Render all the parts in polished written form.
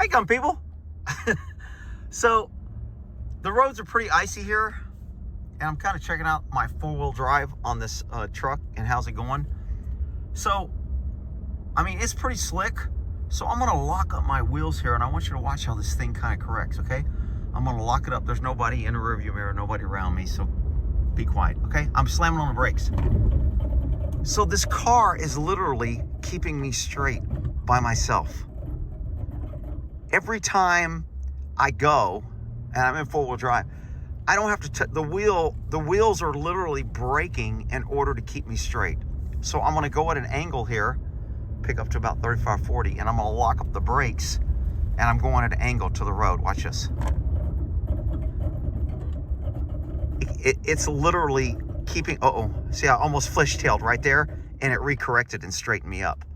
Hi, come people. So the roads are pretty icy here, and I'm kind of checking out my four-wheel drive on this truck and how's it going. So, I mean, it's pretty slick. So I'm gonna lock up my wheels here, and I want you to watch how this thing kind of corrects, okay? I'm gonna lock it up. There's nobody in the rearview mirror, nobody around me, so be quiet, okay? I'm slamming on the brakes. So this car is literally keeping me straight by myself. Every time I go, and I'm in four-wheel drive, I don't have to the wheels are literally braking in order to keep me straight. So I'm gonna go at an angle here, pick up to about 35, 40, and I'm gonna lock up the brakes, and I'm going at an angle to the road. Watch this. It's literally keeping, see, I almost fishtailed right there, and it recorrected and straightened me up.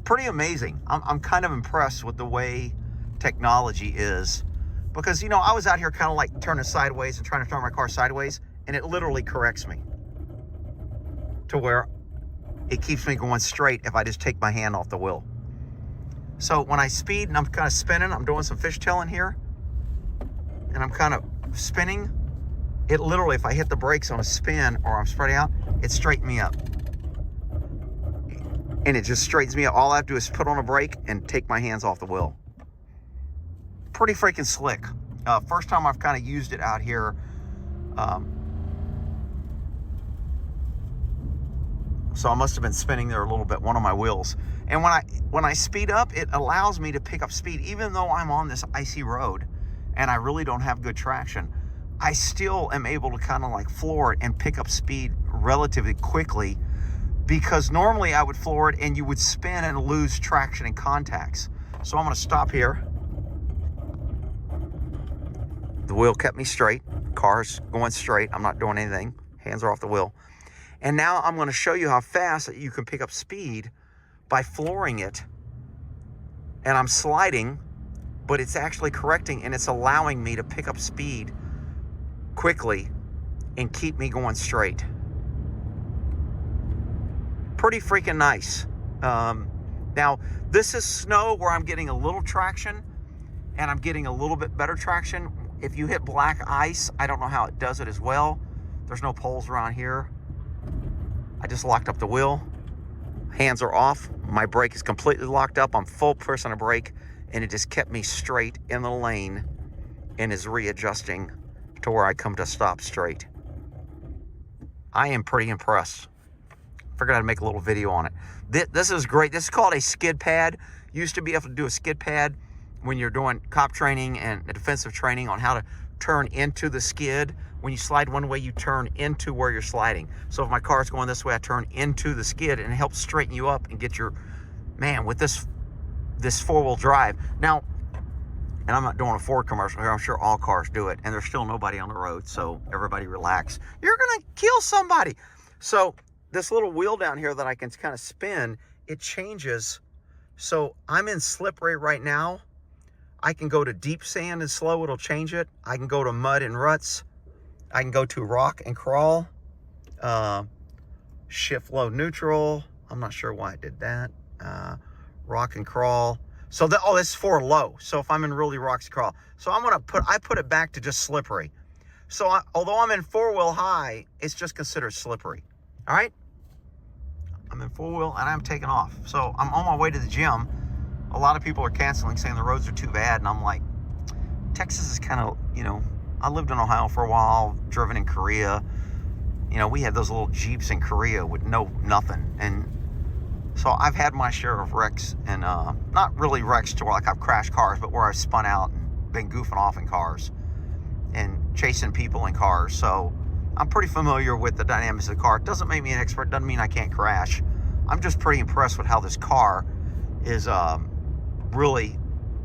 Pretty amazing. I'm kind of impressed with the way technology is, because, you know, I was out here kind of like turning sideways and trying to turn my car sideways, and it literally corrects me to where it keeps me going straight if I just take my hand off the wheel. So when I speed and I'm kind of spinning, I'm doing some fishtailing here, and I'm kind of spinning, it literally, if I hit the brakes on a spin or I'm spreading out, it straightens me up. And it just straightens me up. All I have to do is put on a brake and take my hands off the wheel. Pretty freaking slick. First time I've kind of used it out here. So I must have been spinning there a little bit, one of my wheels. And when I speed up, it allows me to pick up speed. Even though I'm on this icy road and I really don't have good traction, I still am able to kind of like floor it and pick up speed relatively quickly, because normally I would floor it and you would spin and lose traction and contacts. So I'm gonna stop here. The wheel kept me straight. Car's going straight. I'm not doing anything. Hands are off the wheel. And now I'm gonna show you how fast you can pick up speed by flooring it. And I'm sliding, but it's actually correcting, and it's allowing me to pick up speed quickly and keep me going straight. Pretty freaking nice. Now, this is snow where I'm getting a little traction, and I'm getting a little bit better traction. If you hit black ice, I don't know how it does it as well. There's no poles around here. I just locked up the wheel. Hands are off. My brake is completely locked up. I'm full press on a brake, and it just kept me straight in the lane and is readjusting to where I come to stop straight. I am pretty impressed. Figured I'd make a little video on it. This is great. This is called a skid pad. Used to be able to do a skid pad when you're doing cop training and defensive training on how to turn into the skid. When you slide one way, you turn into where you're sliding. So if my car's going this way, I turn into the skid, and it helps straighten you up and get your, man, with this four-wheel drive. Now, and I'm not doing a Ford commercial here. I'm sure all cars do it, and there's still nobody on the road, so everybody relax. You're gonna kill somebody. So this little wheel down here that I can kind of spin, it changes. So I'm in slippery right now. I can go to deep sand and slow, it'll change it. I can go to mud and ruts. I can go to rock and crawl. Shift low neutral. I'm not sure why I did that. Rock and crawl. So this is for low. So if I'm in really rocks crawl. So I put it back to just slippery. So although I'm in four-wheel high, it's just considered slippery. All right? I'm in four-wheel and I'm taking off. So I'm on my way to the gym. A lot of people are canceling, saying the roads are too bad. And I'm like, Texas is kind of, you know, I lived in Ohio for a while, driven in Korea. You know, we had those little Jeeps in Korea with nothing. And so I've had my share of wrecks, and not really wrecks to where like I've crashed cars, but where I've spun out and been goofing off in cars and chasing people in cars. So I'm pretty familiar with the dynamics of the car. It doesn't make me an expert, doesn't mean I can't crash. I'm just pretty impressed with how this car is really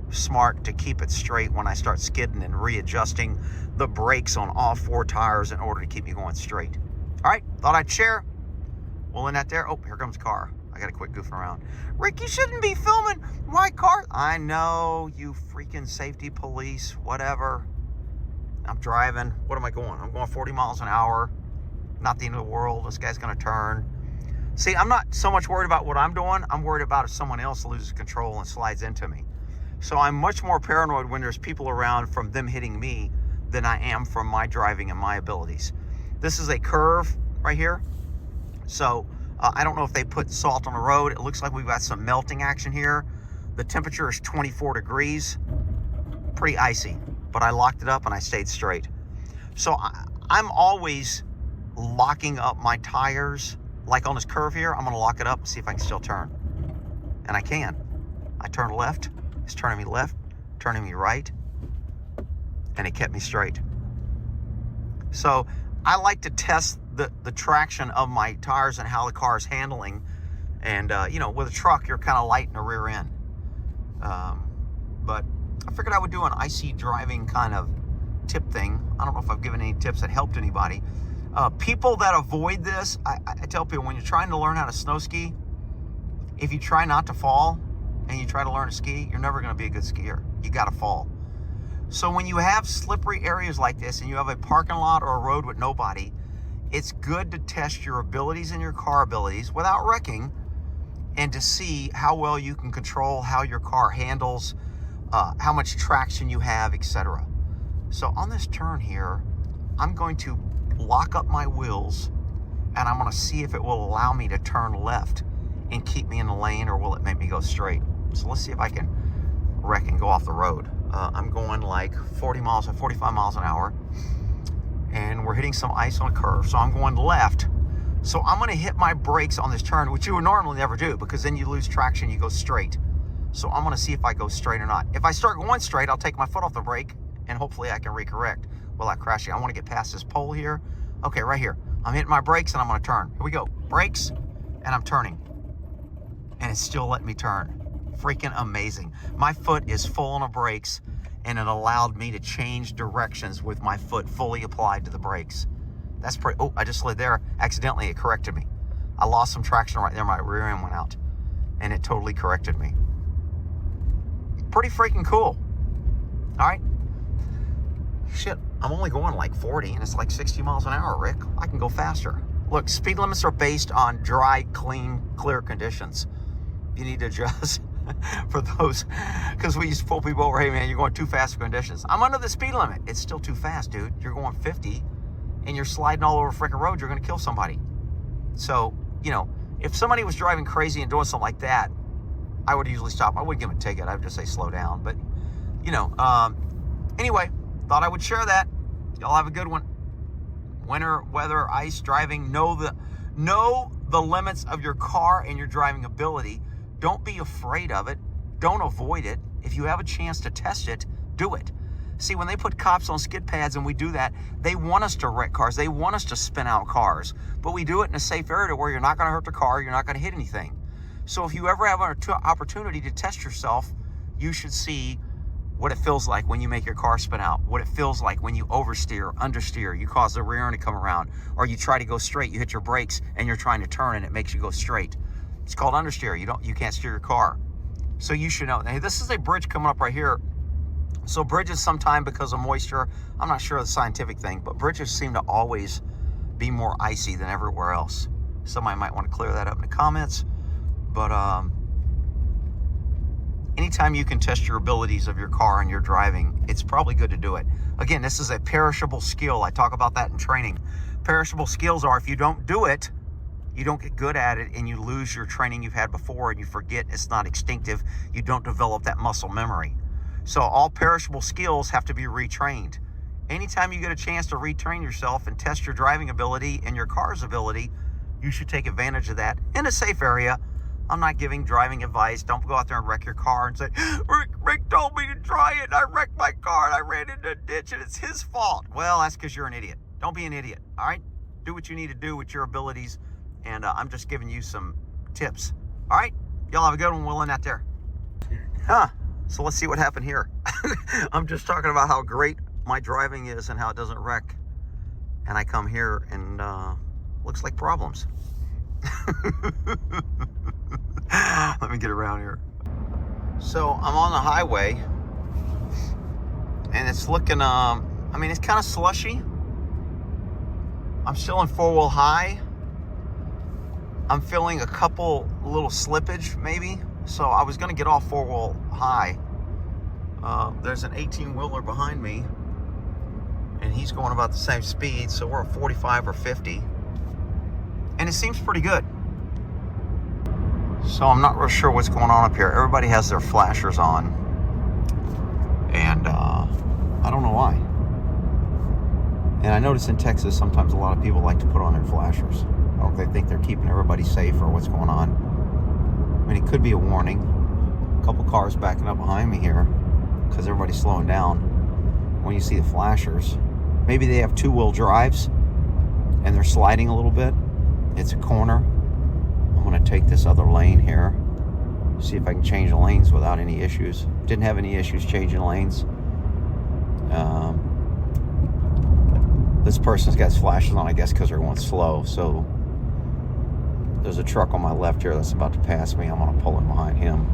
smart to keep it straight when I start skidding and readjusting the brakes on all four tires in order to keep me going straight. All right, thought I'd share. We'll end that there. Oh, here comes the car. I gotta quit goofing around. Rick, you shouldn't be filming my car. I know, you freaking safety police, whatever. I'm driving. What am I going? I'm going 40 miles an hour. Not the end of the world. This guy's gonna turn. See, I'm not so much worried about what I'm doing. I'm worried about if someone else loses control and slides into me. So I'm much more paranoid when there's people around from them hitting me than I am from my driving and my abilities. This is a curve right here. So I don't know if they put salt on the road. It looks like we've got some melting action here. The temperature is 24 degrees, pretty icy, but I locked it up and I stayed straight. So I'm always locking up my tires. Like on this curve here, I'm gonna lock it up and see if I can still turn. And I can. I turn left, it's turning me left, turning me right, and it kept me straight. So I like to test the traction of my tires and how the car is handling. And you know, with a truck, you're kind of light in the rear end. But I figured I would do an Icey driving kind of tip thing. I don't know if I've given any tips that helped anybody. People that avoid this, I tell people, when you're trying to learn how to snow ski, if you try not to fall and you try to learn to ski, you're never going to be a good skier. You got to fall. So when you have slippery areas like this and you have a parking lot or a road with nobody, it's good to test your abilities and your car abilities without wrecking, and to see how well you can control how your car handles, how much traction you have, etc. So on this turn here, I'm going to lock up my wheels and I'm going to see if it will allow me to turn left and keep me in the lane, or will it make me go straight. So let's see if I can wreck and go off the road. I'm going like 45 miles an hour, and we're hitting some ice on a curve. So I'm going left. So I'm going to hit my brakes on this turn, which you would normally never do, because then you lose traction, you go straight. So I'm going to see if I go straight or not. If I start going straight, I'll take my foot off the brake and hopefully I can recorrect without crashing. I want to get past this pole here. Okay, right here. I'm hitting my brakes and I'm going to turn. Here we go. Brakes, and I'm turning. And it's still letting me turn. Freaking amazing. My foot is full on the brakes, and it allowed me to change directions with my foot fully applied to the brakes. That's pretty, oh, I just slid there. Accidentally, it corrected me. I lost some traction right there. My rear end went out, and it totally corrected me. Pretty freaking cool. All right. Shit, I'm only going like 40, and it's like 60 miles an hour, Rick. I can go faster. Look, speed limits are based on dry, clean, clear conditions. You need to adjust for those, because we used to pull people over. Hey man, you're going too fast for conditions. I'm under the speed limit. It's still too fast, dude. You're going 50 and you're sliding all over freaking road. You're going to kill somebody. So, you know, if somebody was driving crazy and doing something like that, I would usually stop. I wouldn't give them a ticket. I would just say slow down. But, you know, anyway, thought I would share that. Y'all have a good one. Winter weather, ice driving. Know the limits of your car and your driving ability. Don't be afraid of it. Don't avoid it. If you have a chance to test it, do it. See, when they put cops on skid pads and we do that, they want us to wreck cars. They want us to spin out cars. But we do it in a safe area where you're not going to hurt the car. You're not going to hit anything. So if you ever have an opportunity to test yourself, you should see what it feels like when you make your car spin out, what it feels like when you oversteer, understeer, you cause the rear end to come around, or you try to go straight, you hit your brakes and you're trying to turn and it makes you go straight. It's called understeer. You can't steer your car. So you should know. Now, this is a bridge coming up right here. So bridges sometime, because of moisture, I'm not sure of the scientific thing, but bridges seem to always be more icy than everywhere else. Somebody might want to clear that up in the comments. But anytime you can test your abilities of your car and your driving, it's probably good to do it. Again, this is a perishable skill. I talk about that in training. Perishable skills are, if you don't do it, you don't get good at it, and you lose your training you've had before, and you forget. It's not instinctive. You don't develop that muscle memory. So all perishable skills have to be retrained. Anytime you get a chance to retrain yourself and test your driving ability and your car's ability, you should take advantage of that in a safe area. I'm not giving driving advice. Don't go out there and wreck your car and say, Rick told me to try it, and I wrecked my car, and I ran into a ditch, and it's his fault. Well, that's because you're an idiot. Don't be an idiot, all right? Do what you need to do with your abilities, and I'm just giving you some tips. All right? Y'all have a good one. We'll end that there. So let's see what happened here. I'm just talking about how great my driving is and how it doesn't wreck. And I come here and looks like problems. Let me get around here. So I'm on the highway, and it's looking, I mean, it's kind of slushy. I'm still in four-wheel high. I'm feeling a couple little slippage maybe. So I was gonna get off four-wheel high There's an 18-wheeler behind me, and he's going about the same speed, so we're at 45 or 50. And it seems pretty good. So I'm not real sure what's going on up here. Everybody has their flashers on. And I don't know why. And I notice in Texas, sometimes a lot of people like to put on their flashers. I don't know if they think they're keeping everybody safe or what's going on. I mean, it could be a warning. A couple cars backing up behind me here because everybody's slowing down. When you see the flashers, maybe they have two-wheel drives and they're sliding a little bit. It's a corner. I'm going to take this other lane here, see if I can change the lanes without any issues. Didn't have any issues changing lanes. This person's got his flashes on, I guess, because they're going slow. So there's a truck on my left here that's about to pass me. I'm going to pull in behind him.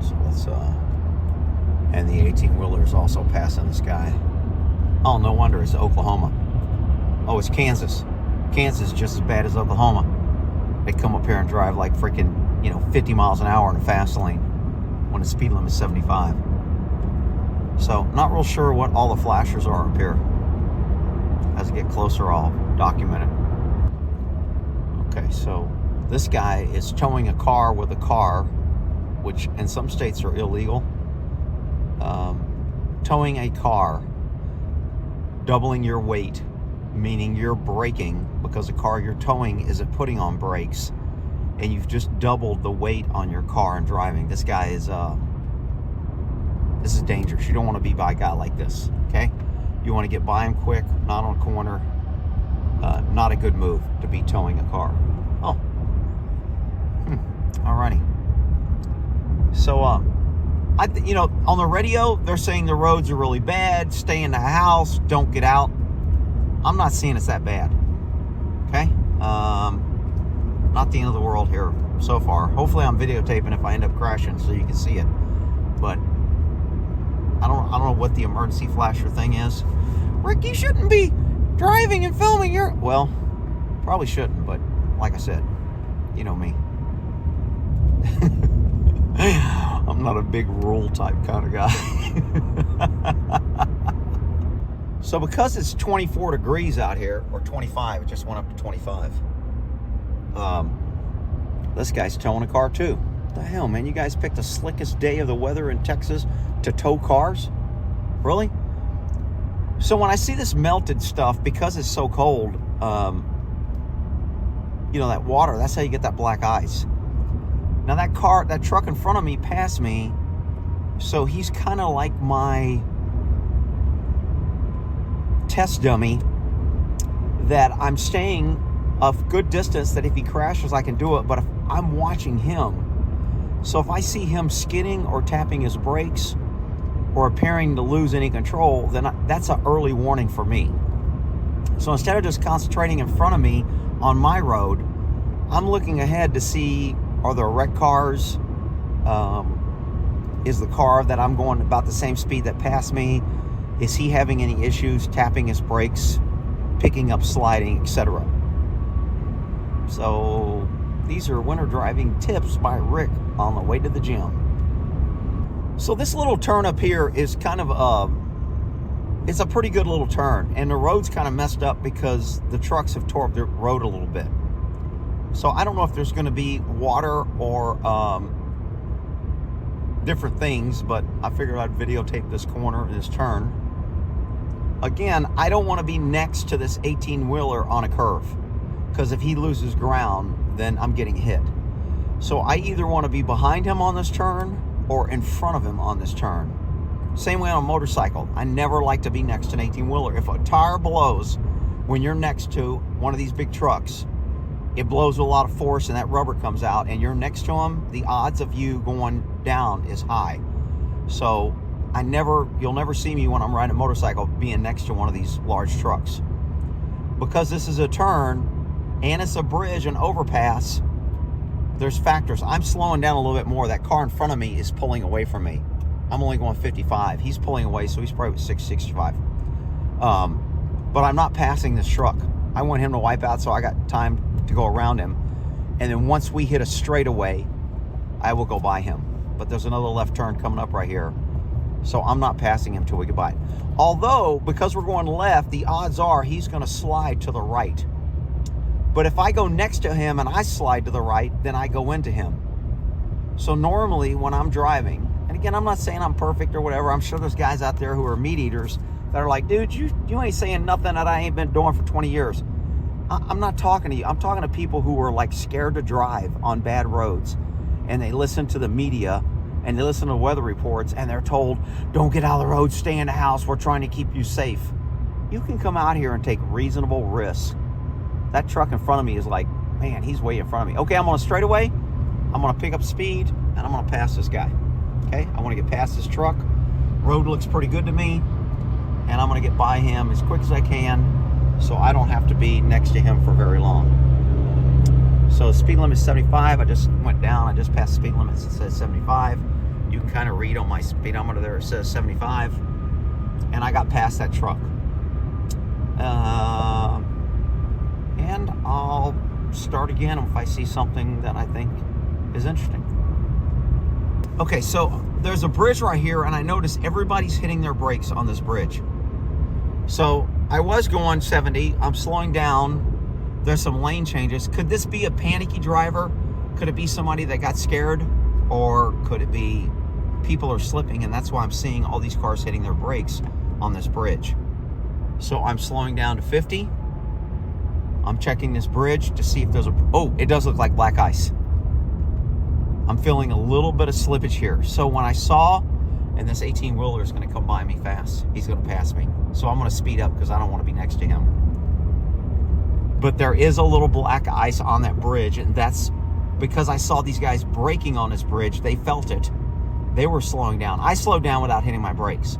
So let's, and the 18-wheeler is also passing this guy. Oh, no wonder it's Oklahoma. Oh, it's Kansas. Kansas is just as bad as Oklahoma. They come up here and drive like freaking, 50 miles an hour in a fast lane when the speed limit is 75. So, not real sure what all the flashers are up here. As I get closer, I'll document it. Okay, so this guy is towing a car with a car, which in some states are illegal. Towing a car, doubling your weight, meaning you're braking because the car you're towing isn't putting on brakes, and you've just doubled the weight on your car and driving. This guy is this is dangerous. You don't want to be by a guy like this, okay? You want to get by him quick, not on a corner. Not a good move to be towing a car. Oh, alrighty. So, on the radio, they're saying the roads are really bad. Stay in the house. Don't get out. I'm not seeing it's that bad. Okay? Not the end of the world here so far. Hopefully I'm videotaping if I end up crashing so you can see it. But I don't know what the emergency flasher thing is. Rick, you shouldn't be driving and filming your... Well, probably shouldn't, but like I said, you know me. I'm not a big rule type kind of guy. So because it's 24 degrees out here, or 25, it just went up to 25. This guy's towing a car too. What the hell, man? You guys picked the slickest day of the weather in Texas to tow cars? Really? So when I see this melted stuff, because it's so cold, that water, that's how you get that black ice. Now that truck in front of me passed me, so he's kind of like my test dummy that I'm staying a good distance, that if he crashes I can do it, but if I'm watching him, so if I see him skidding or tapping his brakes or appearing to lose any control, then that's an early warning for me. So instead of just concentrating in front of me on my road, I'm looking ahead to see, are there wrecked cars? Is the car that I'm going about the same speed that passed me, is he having any issues tapping his brakes, picking up sliding, etc.? So these are winter driving tips by Rick on the way to the gym. So this little turn up here is kind of it's a pretty good little turn, and the road's kind of messed up because the trucks have tore up the road a little bit. So I don't know if there's going to be water or different things, but I figured I'd videotape this corner and this turn. Again, I don't want to be next to this 18-wheeler on a curve, because if he loses ground, then I'm getting hit. So I either want to be behind him on this turn or in front of him on this turn. Same way on a motorcycle. I never like to be next to an 18-wheeler. If a tire blows when you're next to one of these big trucks, it blows with a lot of force and that rubber comes out and you're next to him, the odds of you going down is high. So you'll never see me when I'm riding a motorcycle being next to one of these large trucks. Because this is a turn and it's a bridge, an overpass, there's factors. I'm slowing down a little bit more. That car in front of me is pulling away from me. I'm only going 55. He's pulling away, so he's probably 65. But I'm not passing this truck. I want him to wipe out so I got time to go around him. And then once we hit a straightaway, I will go by him. But there's another left turn coming up right here. So I'm not passing him till we get by. Although, because we're going left, the odds are he's going to slide to the right. But if I go next to him and I slide to the right, then I go into him. So normally when I'm driving, and again, I'm not saying I'm perfect or whatever. I'm sure there's guys out there who are meat eaters that are like, dude, you ain't saying nothing that I ain't been doing for 20 years. I'm not talking to you. I'm talking to people who are like scared to drive on bad roads. And they listen to the media and they listen to weather reports and they're told, don't get out of the road, stay in the house. We're trying to keep you safe. You can come out here and take reasonable risks. That truck in front of me is like, man, he's way in front of me. Okay, I'm on a straightaway. I'm going to pick up speed and I'm going to pass this guy. Okay, I want to get past this truck. Road looks pretty good to me. And I'm going to get by him as quick as I can so I don't have to be next to him for very long. So the speed limit is 75. I just went down. I just passed the speed limit. It says 75. You can kind of read on my speedometer there. It says 75. And I got past that truck. And I'll start again if I see something that I think is interesting. Okay, so there's a bridge right here, and I notice everybody's hitting their brakes on this bridge. So I was going 70. I'm slowing down. There's some lane changes. Could this be a panicky driver? Could it be somebody that got scared? Or could it be people are slipping, and that's why I'm seeing all these cars hitting their brakes on this bridge. So I'm slowing down to 50. I'm checking this bridge to see if there's oh, it does look like black ice. I'm feeling a little bit of slippage here. So when I saw, and this 18-wheeler is going to come by me fast, he's going to pass me. So I'm going to speed up because I don't want to be next to him. But there is a little black ice on that bridge, and that's because I saw these guys braking on this bridge. They felt it. They were slowing down. I slowed down without hitting my brakes.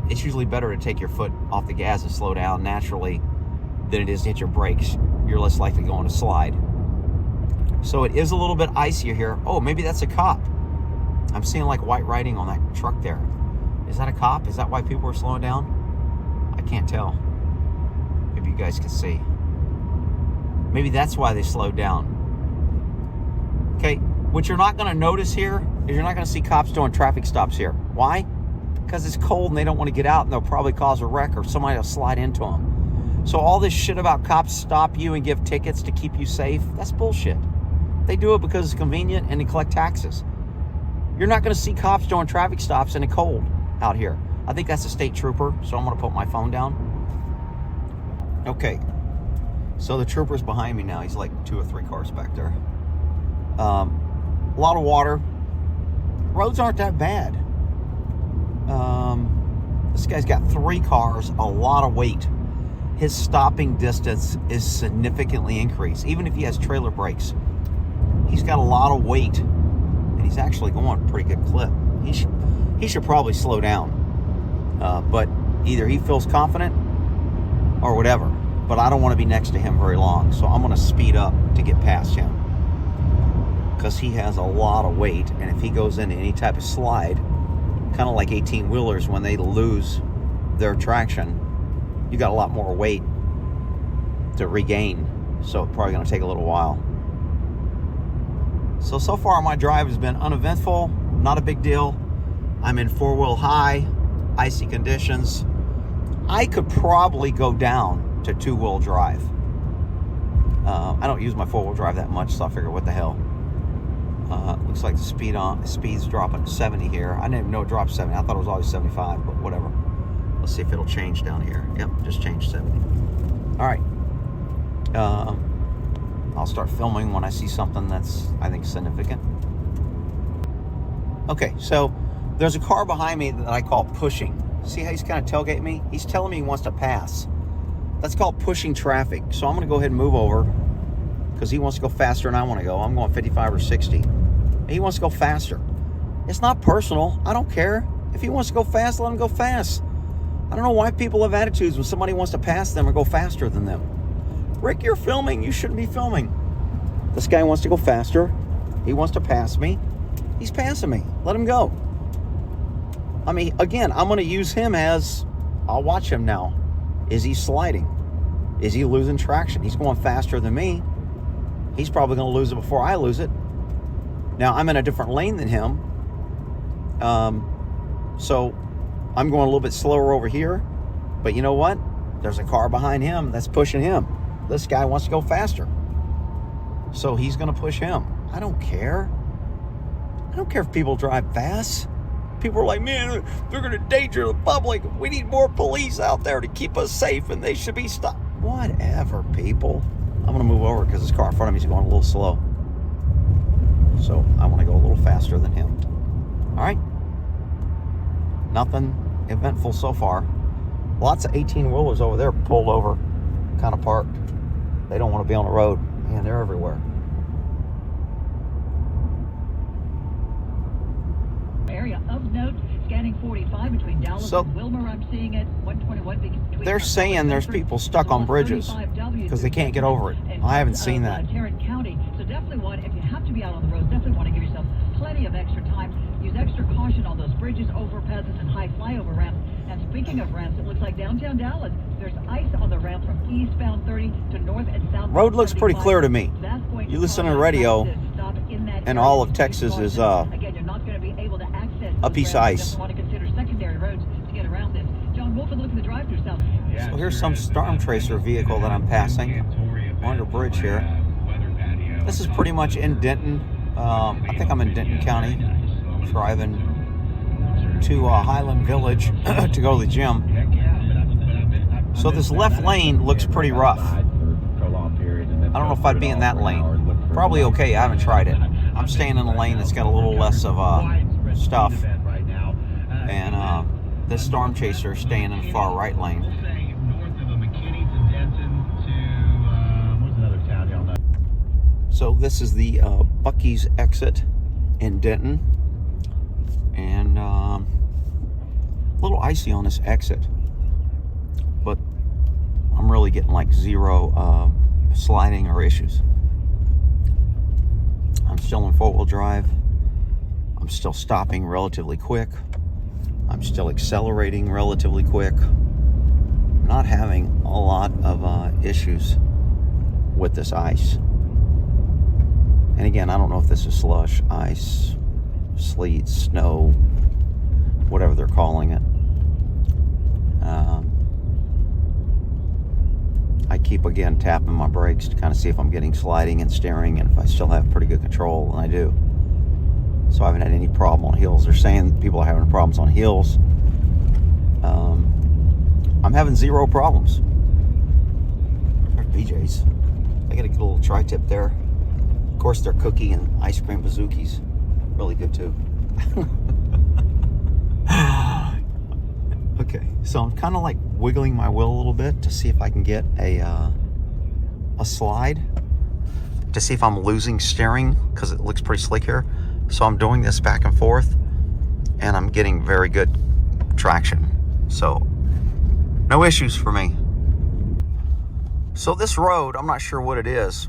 It's usually better to take your foot off the gas and slow down naturally than it is to hit your brakes. You're less likely to go on a slide. So it is a little bit icier here. Oh, maybe that's a cop. I'm seeing like white writing on that truck there. Is that a cop? Is that why people are slowing down? I can't tell. Maybe you guys can see. Maybe that's why they slowed down. Okay, what you're not going to notice here is you're not going to see cops doing traffic stops here. Why? Because it's cold and they don't want to get out, and they'll probably cause a wreck or somebody will slide into them. So all this shit about cops stop you and give tickets to keep you safe, that's bullshit. They do it because it's convenient and they collect taxes. You're not going to see cops doing traffic stops in the cold out here. I think that's a state trooper, so I'm going to put my phone down. Okay, so the trooper's behind me now. He's like 2 or 3 cars back there. A lot of water. Roads aren't that bad. This guy's got 3 cars, a lot of weight. His stopping distance is significantly increased, even if he has trailer brakes. He's got a lot of weight, and he's actually going a pretty good clip. He should probably slow down, but either he feels confident or whatever. But I don't want to be next to him very long, so I'm going to speed up to get past him because he has a lot of weight, and if he goes into any type of slide, kind of like 18-wheelers when they lose their traction, you got a lot more weight to regain, so it's probably going to take a little while. So far my drive has been uneventful, not a big deal. I'm in 4-wheel high, icy conditions. I could probably go down to 2-wheel drive. I don't use my 4-wheel drive that much, so I figure what the hell. Looks like the speed's dropping to 70 here. I didn't even know it dropped 70. I thought it was always 75, but whatever. Let's see if it'll change down here. Yep, just changed 70. All right. I'll start filming when I see something that's, I think, significant. Okay, so there's a car behind me that I call pushing. See how he's kind of tailgating me? He's telling me he wants to pass. That's called pushing traffic. So I'm going to go ahead and move over because he wants to go faster than I want to go. I'm going 55 or 60. He wants to go faster. It's not personal. I don't care. If he wants to go fast, let him go fast. I don't know why people have attitudes when somebody wants to pass them or go faster than them. Rick, you're filming. You shouldn't be filming. This guy wants to go faster. He wants to pass me. He's passing me. Let him go. I mean, again, I'm going to use him as, I'll watch him now. Is he sliding? Is he losing traction? He's going faster than me. He's probably going to lose it before I lose it. Now, I'm in a different lane than him. So I'm going a little bit slower over here. But you know what? There's a car behind him that's pushing him. This guy wants to go faster. So he's going to push him. I don't care. I don't care if people drive fast. People are like, man, they're going to endanger the public. We need more police out there to keep us safe, and they should be stopped. Whatever, people. I'm going to move over because this car in front of me is going a little slow. So I want to go a little faster than him. All right. Nothing eventful so far. Lots of 18-wheelers over there pulled over, kind of parked. They don't want to be on the road. Man, they're everywhere. Area of note, scanning 45 between Dallas and Wilmer. I'm seeing it 121 between. They're saying there's people stuck on bridges because they can't get over it. I haven't seen that. Tarrant County. So definitely want, if you have to be out on the road, definitely want to give yourself plenty of extra time. Use extra caution on those bridges, overpasses, and high flyover ramps. And speaking of ramps, it looks like downtown Dallas, there's ice on the ramp from eastbound 30 to north and south. Road looks pretty clear to me. You listen to the radio, and all of Texas is again, you're not going to be able to access a piece of ice. Want to consider secondary roads to get around this. John Wolf, look at the drive-through south. So here's some storm tracer vehicle that I'm passing under bridge here. This is pretty much in Denton. I think I'm in Denton County, driving to Highland Village to go to the gym. So this left lane looks pretty rough. I don't know if I'd be in that lane. Probably okay. I haven't tried it. I'm staying in a lane that's got a little less of stuff. And this storm chaser is staying in the far right lane. So this is the Buc-ee's exit in Denton. And a little icy on this exit. But I'm really getting like zero sliding or issues. I'm still in four-wheel drive. I'm still stopping relatively quick. I'm still accelerating relatively quick. Not having a lot of issues with this ice. And again, I don't know if this is slush, ice, sleet, snow, whatever they're calling it. I keep again tapping my brakes to kind of see if I'm getting sliding and steering, and if I still have pretty good control, and I do. So I haven't had any problem on hills. They're saying people are having problems on hills. I'm having zero problems. There's BJ's. I got a little tri-tip there. Of course, their cookie and ice cream bazookies, really good too. Okay, so I'm kind of like wiggling my wheel a little bit to see if I can get a slide, to see if I'm losing steering, because it looks pretty slick here. So I'm doing this back and forth, and I'm getting very good traction. So no issues for me. So this road, I'm not sure what it is,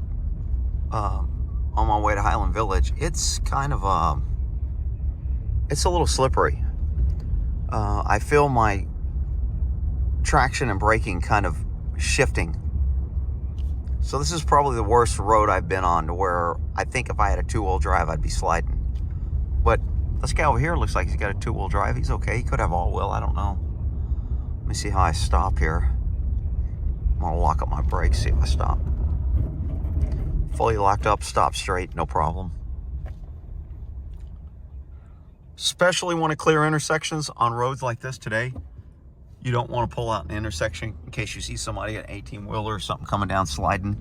on my way to Highland Village. It's kind of it's a little slippery. I feel my traction and braking kind of shifting. So this is probably the worst road I've been on, to where I think if I had a two-wheel drive, I'd be sliding. But this guy over here looks like he's got a two-wheel drive. He's okay. He could have all-wheel. I don't know. Let me see how I stop here. I'm going to lock up my brakes, see if I stop. Fully locked up, stop straight, no problem. Especially want to clear intersections on roads like this today. You don't want to pull out an intersection in case you see somebody, an 18-wheeler or something coming down sliding.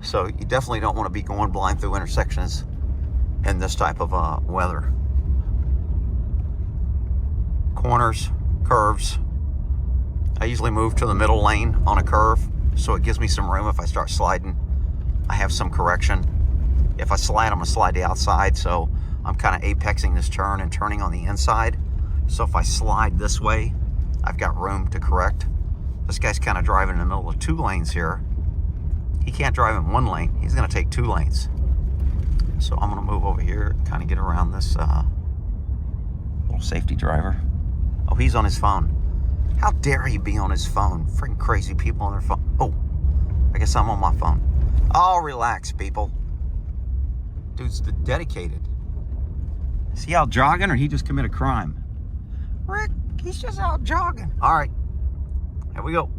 So you definitely don't want to be going blind through intersections in this type of weather. Corners, curves. I usually move to the middle lane on a curve, so it gives me some room if I start sliding. I have some correction. If I slide, I'm going to slide the outside, so I'm kind of apexing this turn and turning on the inside. So if I slide this way, I've got room to correct. This guy's kind of driving in the middle of two lanes here. He can't drive in one lane. He's going to take two lanes. So I'm going to move over here, kind of get around this little safety driver. Oh, he's on his phone. How dare he be on his phone? Freaking crazy people on their phone. Oh, I guess I'm on my phone. Oh, relax, people. Dude's dedicated. Is he out jogging or he just committed a crime? Rick, he's just out jogging. All right, here we go.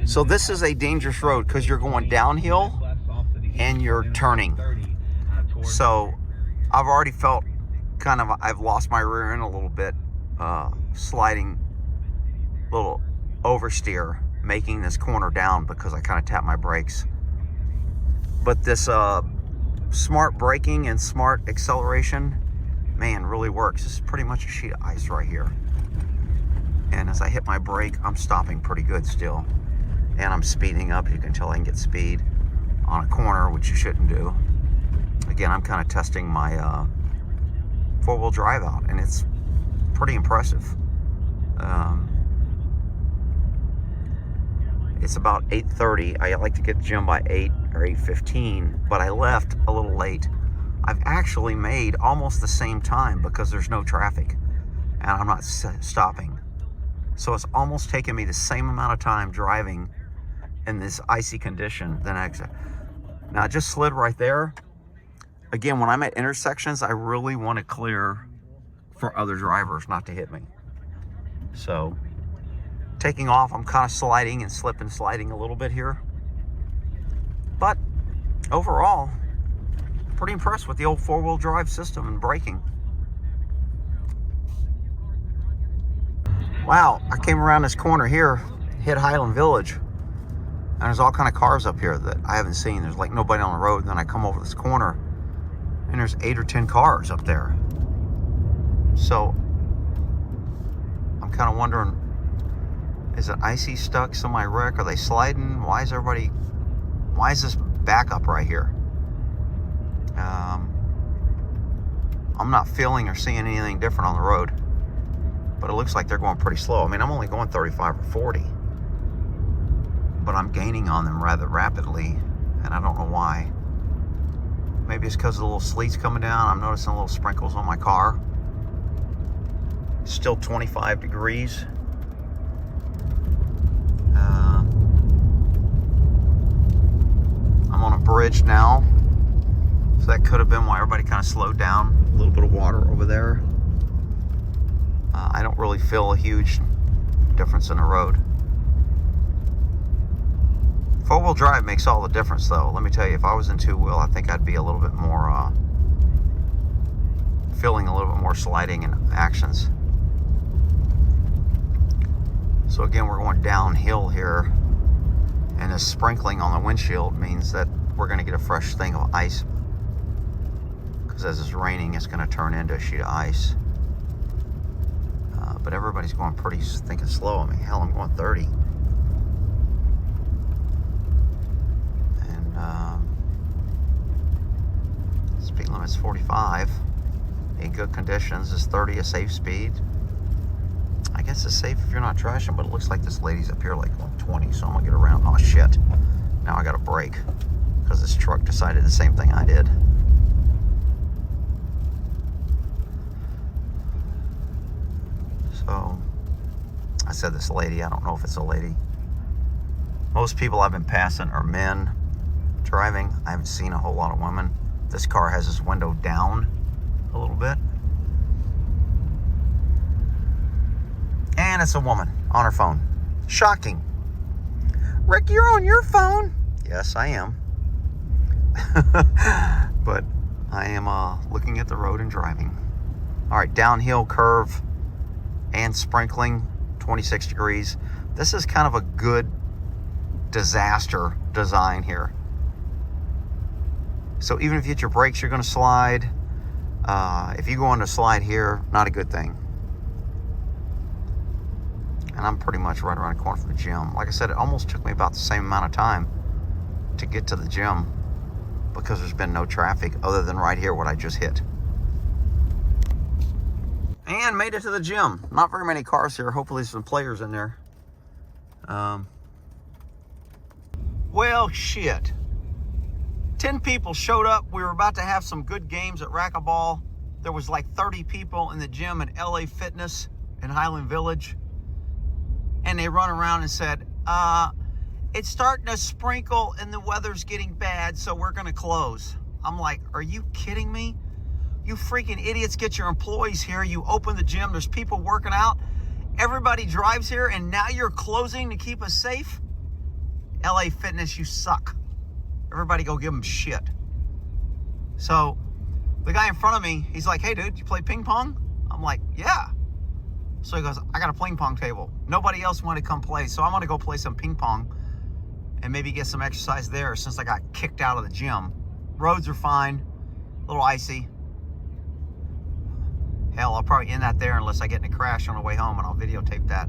So this is a dangerous road because you're going downhill and you're turning. So I've already felt kind of, I've lost my rear end a little bit, sliding, little oversteer, making this corner down because I kind of tapped my brakes. But this smart braking and smart acceleration, man, really works. This is pretty much a sheet of ice right here. And as I hit my brake, I'm stopping pretty good still. And I'm speeding up. You can tell I can get speed on a corner, which you shouldn't do. Again, I'm kind of testing my four-wheel drive out, and it's pretty impressive. It's about 8:30. I like to get to the gym by 8 or 8:15, but I left a little late. I've actually made almost the same time because there's no traffic, and I'm not stopping. So it's almost taken me the same amount of time driving in this icy condition than exit. Now I just slid right there. Again, when I'm at intersections, I really want to clear for other drivers not to hit me. So taking off, I'm kind of sliding and sliding a little bit here. But overall, pretty impressed with the old four-wheel drive system and braking. Wow, I came around this corner here, hit Highland Village, and there's all kind of cars up here that I haven't seen. There's like nobody on the road. And then I come over this corner and there's 8 or 10 cars up there. So I'm kind of wondering, is it Icey stuck? Somebody wreck? Are they sliding? Why is this backup right here? I'm not feeling or seeing anything different on the road, but it looks like they're going pretty slow. I mean, I'm only going 35 or 40, but I'm gaining on them rather rapidly, and I don't know why. Maybe it's because the little sleet's coming down. I'm noticing little sprinkles on my car. It's still 25 degrees. I'm on a bridge now, so that could have been why everybody kind of slowed down. A little bit of water over there. I don't really feel a huge difference in the road. Four-wheel drive makes all the difference, though. Let me tell you, if I was in two-wheel, I think I'd be a little bit more, feeling a little bit more sliding and actions. So again, we're going downhill here, and this sprinkling on the windshield means that we're going to get a fresh thing of ice, because as it's raining, it's going to turn into a sheet of ice. But everybody's going pretty stinking slow. I mean, hell, I'm going 30. And speed limit's 45. In good conditions, is 30 a safe speed? I guess it's safe if you're not trashing, but it looks like this lady's up here like 120, so I'm gonna get around. Oh shit. Now I gotta brake because this truck decided the same thing I did. So I said this lady, I don't know if it's a lady. Most people I've been passing are men driving. I haven't seen a whole lot of women. This car has its window down a little bit. And it's a woman on her phone. Shocking. Rick, you're on your phone. Yes, I am. But I am looking at the road and driving. All right, downhill curve and sprinkling, 26 degrees. This is kind of a good disaster design here. So even if you hit your brakes, you're going to slide. If you go into slide here, not a good thing. And I'm pretty much right around the corner from the gym. Like I said, it almost took me about the same amount of time to get to the gym because there's been no traffic other than right here, what I just hit. And made it to the gym. Not very many cars here. Hopefully some players in there. Well, shit. 10 people showed up. We were about to have some good games at racquetball. There was like 30 people in the gym at LA Fitness in Highland Village. And they run around and said, it's starting to sprinkle and the weather's getting bad, so we're going to close. I'm like, are you kidding me? You freaking idiots, get your employees here. You open the gym. There's people working out. Everybody drives here, and now you're closing to keep us safe? LA Fitness, you suck. Everybody go give them shit. So the guy in front of me, he's like, hey, dude, you play ping pong? I'm like, yeah. So he goes, I got a ping pong table. Nobody else wanted to come play, so I'm going to go play some ping pong and maybe get some exercise there since I got kicked out of the gym. Roads are fine, a little icy. Hell, I'll probably end that there unless I get in a crash on the way home, and I'll videotape that.